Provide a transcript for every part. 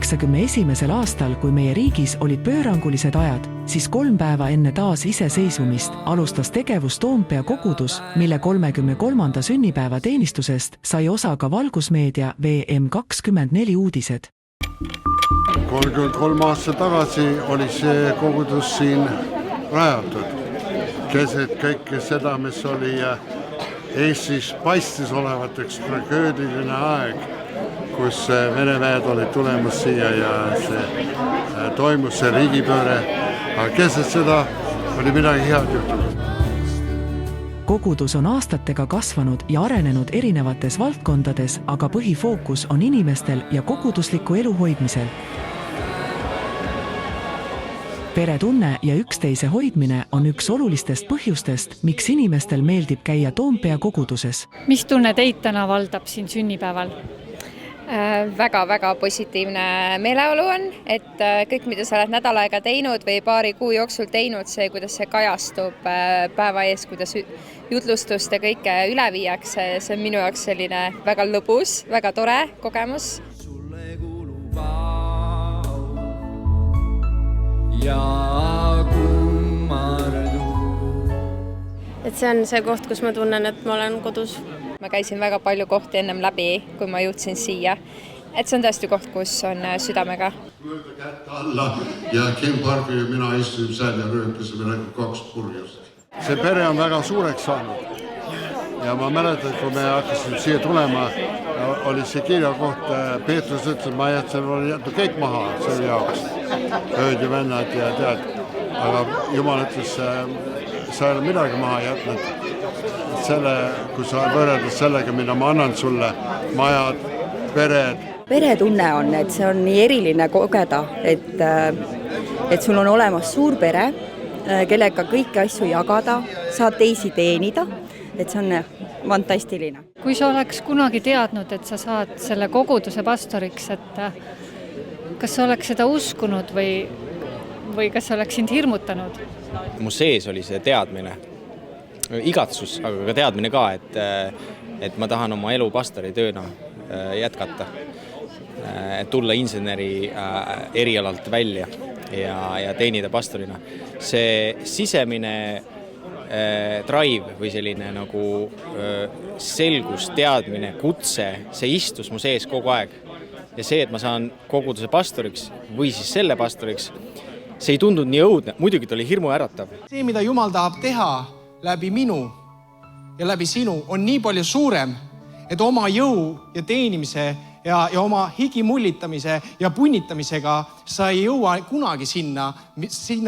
91. aastal, kui meie riigis olid pöörangulised ajad, siis 3 päeva enne taas iseseisvumist alustas tegevus Toompea kogudus, mille 33. sünnipäeva teenistusest sai osa ka valgusmeedia VM24 uudised. 33 aastat tagasi oli see kogudus siin rajatud. Keset kõike seda, mis oli Eestis paistis olevateks tragöödiline aeg, kus Venemäed olid tulemas siia ja toimus see riigipööre. Aga keset seda oli midagi head juhtunud. Kogudus on aastatega kasvanud ja arenenud erinevates valdkondades, aga põhifookus on inimestel ja kogudusliku elu hoidmisel. Peretunne ja üksteise hoidmine on üks olulistest põhjustest, miks inimestel meeldib käia Toompea koguduses. Mis tunne teid täna valdab siin sünnipäeval? Väga-väga positiivne meeleolu on, et kõik, mida sa oled nädal aega teinud või paari kuu jooksul teinud, see, kuidas see kajastub päeva ees, kuidas jutlustust ja kõike üle viiakse, see on minu jaoks selline väga lõbus, väga tore kogemus. Et see on see koht, kus ma tunnen, et ma olen kodus. Ma käisin väga palju kohti ennem läbi, kui ma jõudsin siia. Et see on tõesti koht, kus on südamega. Mööda kätte alla ja Kim Parker ja mina istusin seal ja röökasime nagu 2 purjust. See pere on väga suureks saanud. Ja ma mäletan, kui me hakkasime siia tulema, oli see kirjakoht, Peetrus ütles, et ma jätsin kõik maha selle jaoks. Ööd ja vennad ja tead. Aga Jumal ütles, sa ei ole midagi maha jätnud. Kui sa võrreldad sellega, mida ma annan sulle, majad, pered. Peretunne on, et see on nii eriline kogeda, et sul on olemas suur pere, kellega kõiki asju jagada, saad teisi teenida, et see on fantastiline. Kui sa oleks kunagi teadnud, et sa saad selle koguduse pastoriks, et kas sa oleks seda uskunud või kas sa oleks sind hirmutanud? Mu sees oli see teadmine, igatsus, aga ka teadmine ka, et ma tahan oma elu pastori tööna jätkata, tulla inseneri erialalt välja ja teenida pastorina. See sisemine drive või selline nagu selgus, teadmine, kutse, see istus mu sees kogu aeg. Ja see, et ma saan koguduse pastoriks või siis selle pastoriks, see ei tundunud nii õudne. Muidugi ta oli hirmu äratav. See, mida Jumal tahab teha läbi minu ja läbi sinu, on nii palju suurem, et oma jõu ja teenimise ja oma higi mullitamise ja punnitamisega sa ei jõua kunagi sinna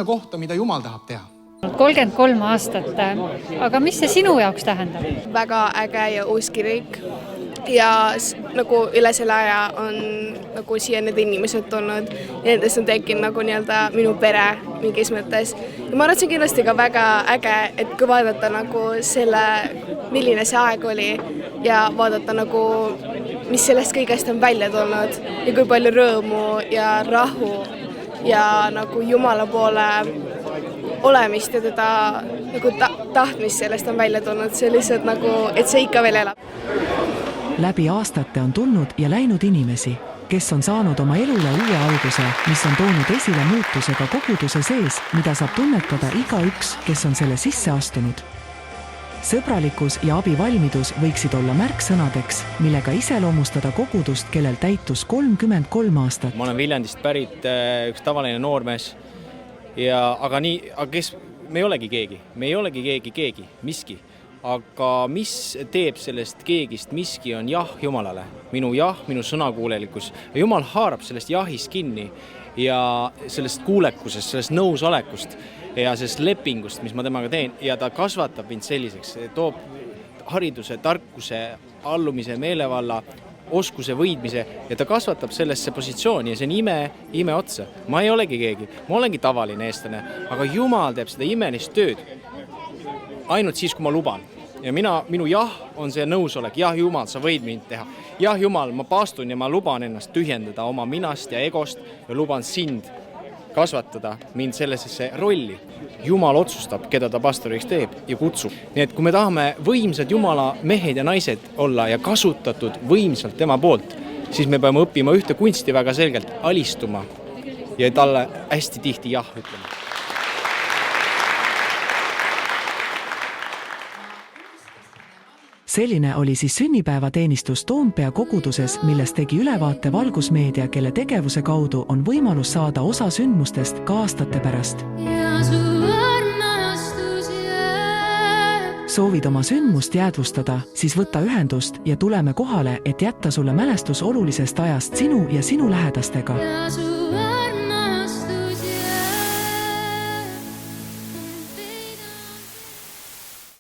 kohta, mida Jumal tahab teha. 33 aastat, aga mis see sinu jaoks tähendab? Väga äge ja uus kirik ja nagu üle selle aja on nagu siia need inimesed tulnud ja nendest on tekkinud nagu nii-öelda minu pere mingis mõttes. Ja ma arvan, et see on kindlasti ka väga äge, et kui vaadata nagu milline see aeg oli ja vaadata nagu, mis sellest kõigest on välja tulnud ja kui palju rõõmu ja rahu ja nagu Jumala poole olemist ja teda nagu tahtmist sellest on välja tulnud. See lihtsalt nagu, et see ikka veel elab. Läbi aastate on tulnud ja läinud inimesi, kes on saanud oma elule uue alguse, mis on toonud esile muutusega koguduse sees, mida saab tunnetada igaüks, kes on selle sisse astunud. Sõbralikkus ja abivalmidus võiksid olla märksõnadeks, millega iseloomustada kogudust, kellel täitus 33 aastat. Ma olen Viljandist pärit üks tavaline noormees, aga me ei olegi keegi, miski. Aga mis teeb sellest keegist miski on jah Jumalale, minu sõnakuulelikkus. Ja Jumal haarab sellest jahist kinni ja sellest kuulekusest, sellest nõusolekust ja sellest lepingust, mis ma temaga teen ja ta kasvatab mind selliseks, toob hariduse, tarkuse, allumise, meelevalla, oskuse võidmise ja ta kasvatab sellesse positsiooni ja see on ime otsa. Ma ei olegi keegi, ma olengi tavaline eestlane, aga Jumal teeb seda imelist tööd ainult siis, kui ma luban. Ja minu jah on see nõusolek, jah Jumal, sa võid mind teha. Jah Jumal, ma paastun ja ma luban ennast tühjendada oma minast ja egost ja luban sind kasvatada mind sellesse rolli. Jumal otsustab, keda ta pastoriks teeb ja kutsub. Nii et kui me tahame võimsad Jumala mehed ja naised olla ja kasutatud võimsalt tema poolt, siis me peame õppima ühte kunsti väga selgelt, alistuma ja talle hästi tihti jah ütlema. Selline oli siis sünnipäevateenistus Toompea koguduses, millest tegi ülevaate Valgusmeedia, kelle tegevuse kaudu on võimalus saada osa sündmustest ka aastate pärast. Soovid oma sündmust jäädvustada, siis võta ühendust ja tuleme kohale, et jätta sulle mälestus olulisest ajast sinu ja sinu lähedastega.